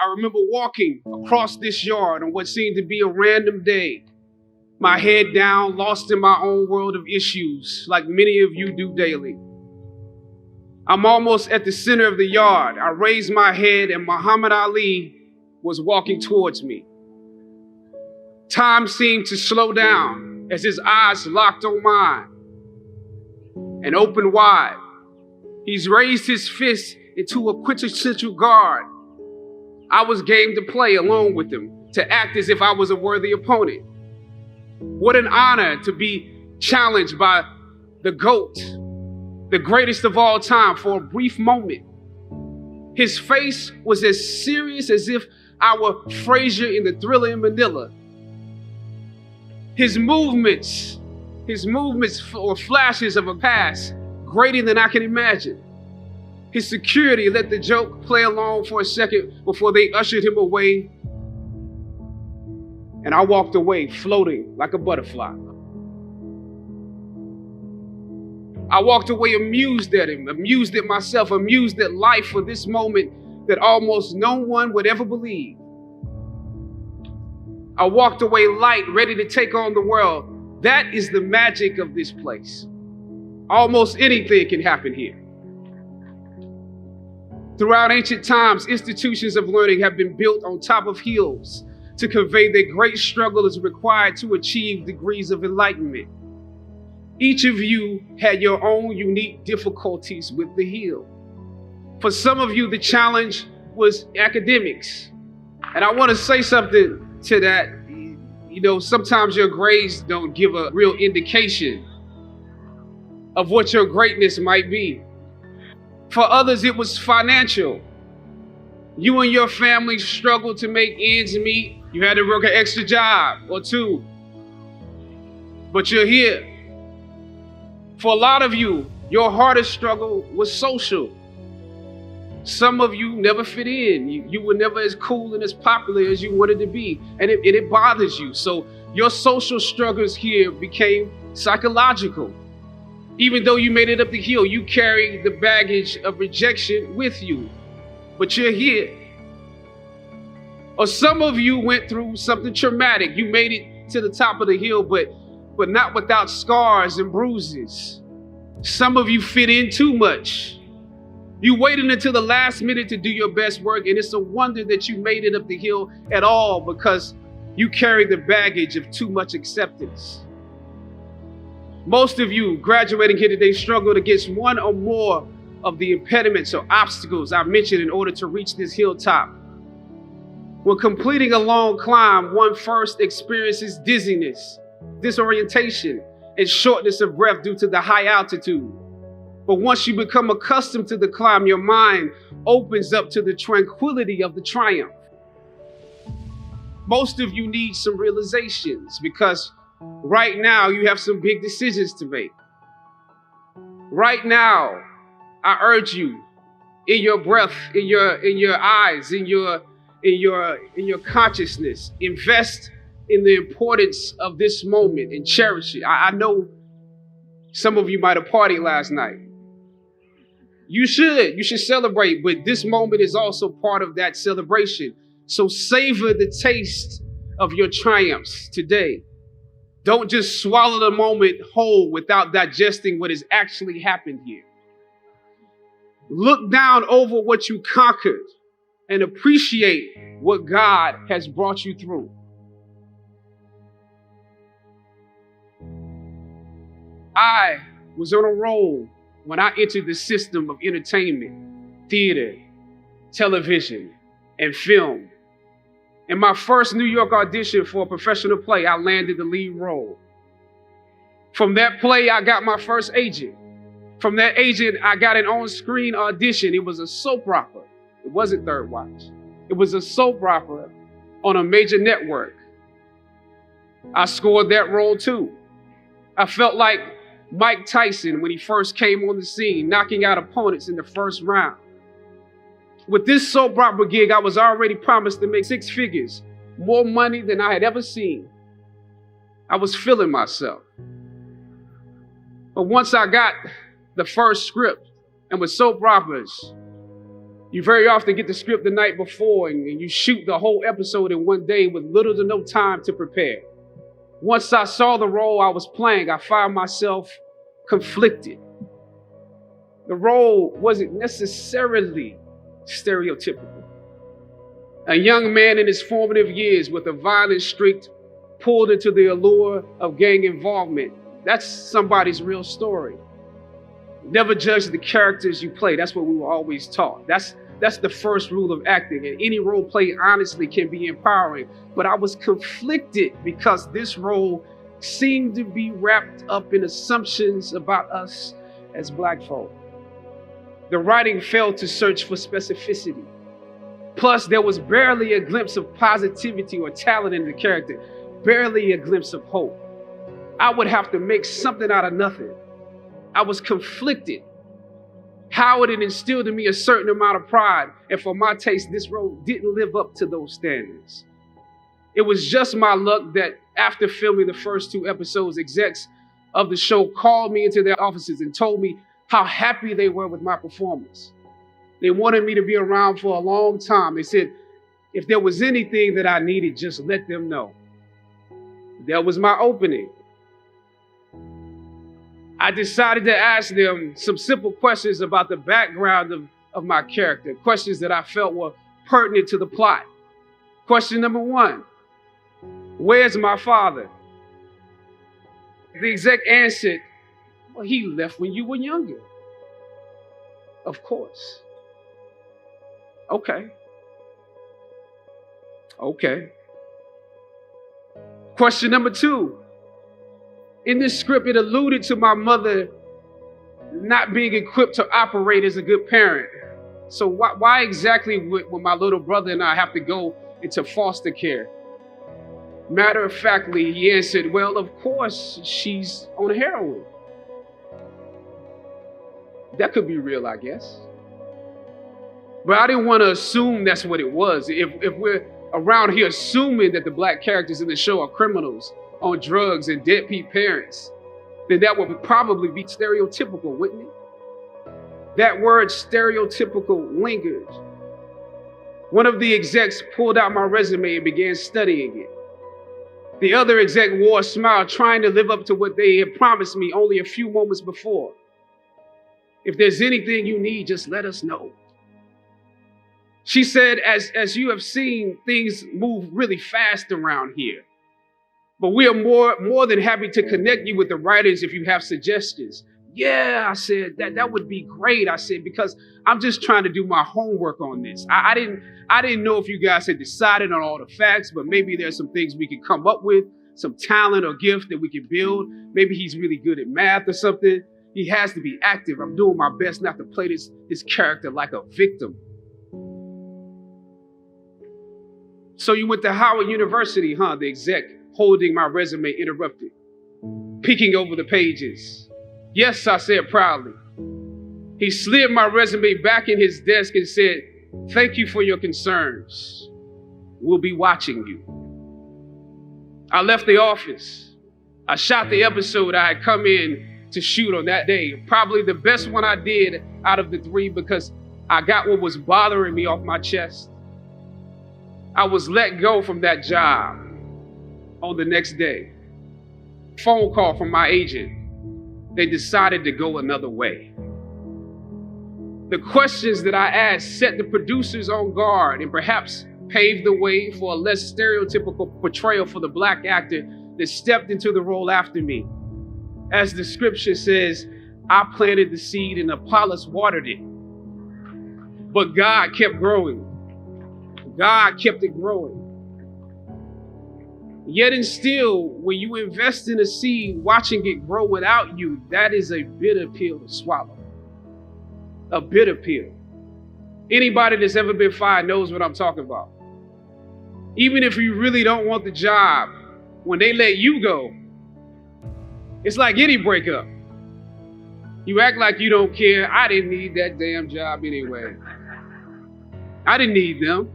I remember walking across this yard on what seemed to be a random day, my head down, lost in my own world of issues, like many of you do daily. I'm almost at the center of the yard. I raised my head and Muhammad Ali was walking towards me. Time seemed to slow down as his eyes locked on mine and opened wide. He's raised his fist into a quintessential guard. I was game to play along with him, to act as if I was a worthy opponent. What an honor to be challenged by the GOAT, the greatest of all time, for a brief moment. His face was as serious as if I were Frazier in the Thriller in Manila. His movements were flashes of a past greater than I can imagine. His security let the joke play along for a second before they ushered him away. And I walked away floating like a butterfly. I walked away amused at him, amused at myself, amused at life for this moment that almost no one would ever believe. I walked away light, ready to take on the world. That is the magic of this place. Almost anything can happen here. Throughout ancient times, institutions of learning have been built on top of hills to convey that great struggle is required to achieve degrees of enlightenment. Each of you had your own unique difficulties with the hill. For some of you, the challenge was academics. And I want to say something to that. You know, sometimes your grades don't give a real indication of what your greatness might be. For others, it was financial. You and your family struggled to make ends meet. You had to work an extra job or two. But you're here. For a lot of you, your hardest struggle was social. Some of you never fit in. You were never as cool and as popular as you wanted to be. And it bothers you. So your social struggles here became psychological. Even though you made it up the hill, you carry the baggage of rejection with you. But you're here. Or some of you went through something traumatic. You made it to the top of the hill, but not without scars and bruises. Some of you fit in too much. You waited until the last minute to do your best work, and it's a wonder that you made it up the hill at all because you carry the baggage of too much acceptance. Most of you graduating here today struggled against one or more of the impediments or obstacles I mentioned in order to reach this hilltop. When completing a long climb, one first experiences dizziness, disorientation, and shortness of breath due to the high altitude. But once you become accustomed to the climb, your mind opens up to the tranquility of the triumph. Most of you need some realizations because right now you have some big decisions to make. Right now, I urge you, in your breath, in your eyes, in your consciousness, invest in the importance of this moment and cherish it. I know some of you might have partied last night. You should celebrate, but this moment is also part of that celebration. So savor the taste of your triumphs today. Don't just swallow the moment whole without digesting what has actually happened here. Look down over what you conquered and appreciate what God has brought you through. I was on a roll when I entered the system of entertainment, theater, television, and film. In my first New York audition for a professional play, I landed the lead role. From that play, I got my first agent. From that agent, I got an on-screen audition. It was a soap opera. It wasn't Third Watch. It was a soap opera on a major network. I scored that role too. I felt like Mike Tyson when he first came on the scene, knocking out opponents in the first round. With this soap opera gig, I was already promised to make 6 figures, more money than I had ever seen. I was feeling myself. But once I got the first script, and with soap operas, You very often get the script the night before and you shoot the whole episode in one day with little to no time to prepare. Once I saw the role I was playing, I found myself conflicted. The role wasn't necessarily stereotypical. A young man in his formative years with a violent streak pulled into the allure of gang involvement. That's somebody's real story. Never judge the characters you play. That's what we were always taught. That's the first rule of acting. And any role played honestly can be empowering. But I was conflicted because this role seemed to be wrapped up in assumptions about us as Black folk. The writing failed to search for specificity. Plus, there was barely a glimpse of positivity or talent in the character, barely a glimpse of hope. I would have to make something out of nothing. I was conflicted. Howard had instilled in me a certain amount of pride, and for my taste, this role didn't live up to those standards. It was just my luck that after filming the first 2 episodes, execs of the show called me into their offices and told me how happy they were with my performance. They wanted me to be around for a long time. They said, if there was anything that I needed, just let them know. That was my opening. I decided to ask them some simple questions about the background of my character, questions that I felt were pertinent to the plot. Question number 1, where's my father? The exec answered, well, he left when you were younger. Of course. Okay. Question number 2. In this script, it alluded to my mother not being equipped to operate as a good parent. So why exactly would my little brother and I have to go into foster care? Matter of factly, he answered, well, of course, she's on heroin. That could be real, I guess. But I didn't want to assume that's what it was. If we're around here assuming that the Black characters in the show are criminals on drugs and deadbeat parents, then that would probably be stereotypical, wouldn't it? That word stereotypical lingered. One of the execs pulled out my resume and began studying it. The other exec wore a smile, trying to live up to what they had promised me only a few moments before. If there's anything you need, just let us know. She said, as you have seen, things move really fast around here. But we are more than happy to connect you with the writers if you have suggestions. Yeah, I said, that would be great. I said, because I'm just trying to do my homework on this. I didn't know if you guys had decided on all the facts, but maybe there's some things we could come up with, some talent or gift that we can build. Maybe he's really good at math or something. He has to be active. I'm doing my best not to play this character like a victim. So you went to Howard University, huh? The exec holding my resume interrupted, peeking over the pages. Yes, I said proudly. He slid my resume back in his desk and said, thank you for your concerns. We'll be watching you. I left the office. I shot the episode I had come in to shoot on that day. Probably the best one I did out of the 3 because I got what was bothering me off my chest. I was let go from that job on the next day. Phone call from my agent. They decided to go another way. The questions that I asked set the producers on guard and perhaps paved the way for a less stereotypical portrayal for the Black actor that stepped into the role after me. As the scripture says, I planted the seed and Apollos watered it. But God kept growing. God kept it growing. Yet and still, when you invest in a seed, watching it grow without you, that is a bitter pill to swallow. A bitter pill. Anybody that's ever been fired knows what I'm talking about. Even if you really don't want the job, when they let you go, it's like any breakup. You act like you don't care. I didn't need that damn job anyway. I didn't need them.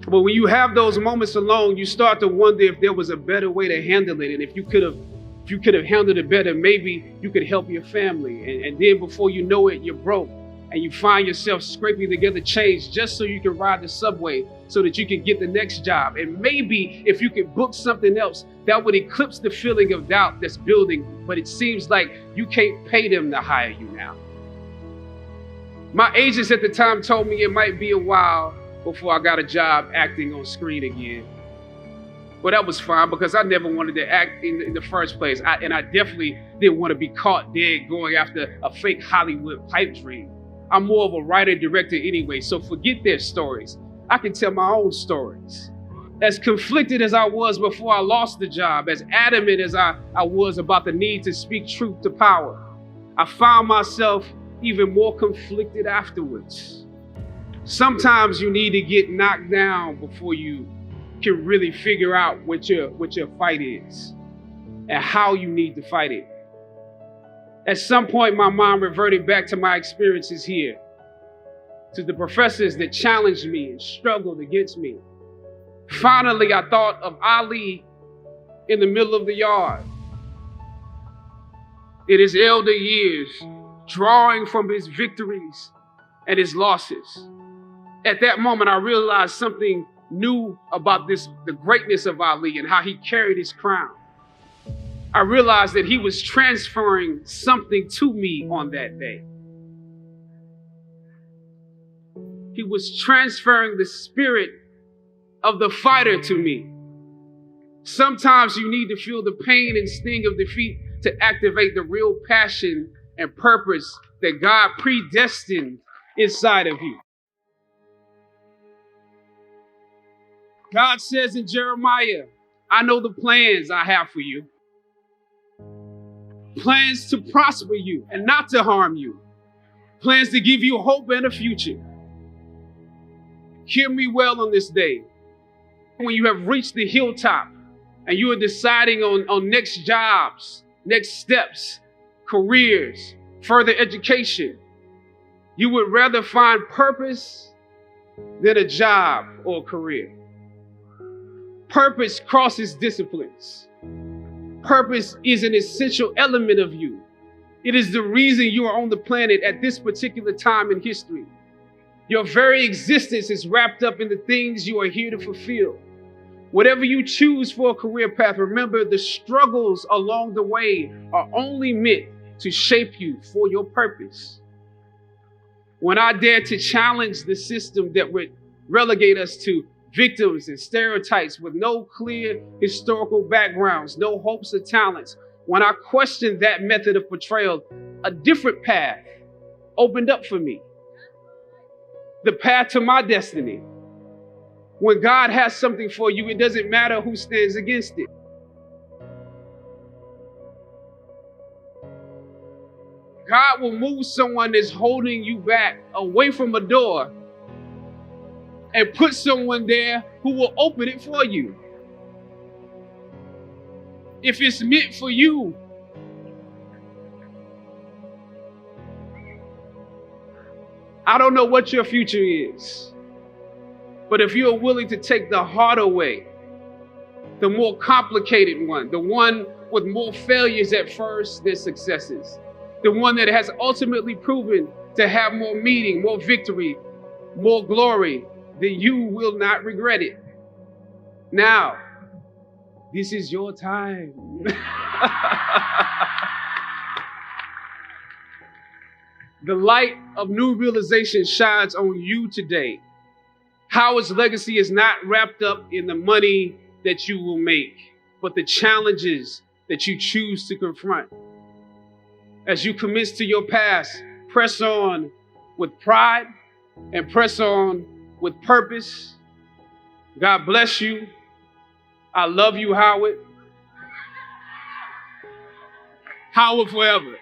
But when you have those moments alone, you start to wonder if there was a better way to handle it. And if you could have handled it better, maybe you could help your family. And then before you know it, you're broke. and you find yourself scraping together change just so you can ride the subway so that you can get the next job. And maybe if you could book something else, that would eclipse the feeling of doubt that's building, but it seems like you can't pay them to hire you now. My agents at the time told me it might be a while before I got a job acting on screen again. But that was fine because I never wanted to act in the first place. And I definitely didn't want to be caught dead going after a fake Hollywood pipe dream. I'm more of a writer-director anyway, so forget their stories. I can tell my own stories. As conflicted as I was before I lost the job, as adamant as I was about the need to speak truth to power, I found myself even more conflicted afterwards. Sometimes you need to get knocked down before you can really figure out what your fight is and how you need to fight it. At some point, my mind reverted back to my experiences here, to the professors that challenged me and struggled against me. Finally, I thought of Ali in the middle of the yard, in his elder years, drawing from his victories and his losses. At that moment, I realized something new about the greatness of Ali and how he carried his crown. I realized that he was transferring something to me on that day. He was transferring the spirit of the fighter to me. Sometimes you need to feel the pain and sting of defeat to activate the real passion and purpose that God predestined inside of you. God says in Jeremiah, I know the plans I have for you. Plans to prosper you and not to harm you. Plans to give you hope and a future. Hear me well on this day. When you have reached the hilltop and you are deciding on next jobs, next steps, careers, further education, you would rather find purpose than a job or a career. Purpose crosses disciplines. Purpose is an essential element of you. It is the reason you are on the planet at this particular time in history. Your very existence is wrapped up in the things you are here to fulfill. Whatever you choose for a career path, remember the struggles along the way are only meant to shape you for your purpose. When I dare to challenge the system that would relegate us to victims and stereotypes with no clear historical backgrounds, no hopes or talents, when I questioned that method of portrayal, a different path opened up for me. The path to my destiny. When God has something for you, it doesn't matter who stands against it. God will move someone that's holding you back away from a door and put someone there who will open it for you. If it's meant for you, I don't know what your future is, but if you're willing to take the harder way, the more complicated one, the one with more failures at first than successes, the one that has ultimately proven to have more meaning, more victory, more glory, then you will not regret it. Now, this is your time. The light of new realization shines on you today. Howard's legacy is not wrapped up in the money that you will make, but the challenges that you choose to confront. As you commit to your past, press on with pride and press on with purpose. God bless you. I love you, Howard. Howard forever.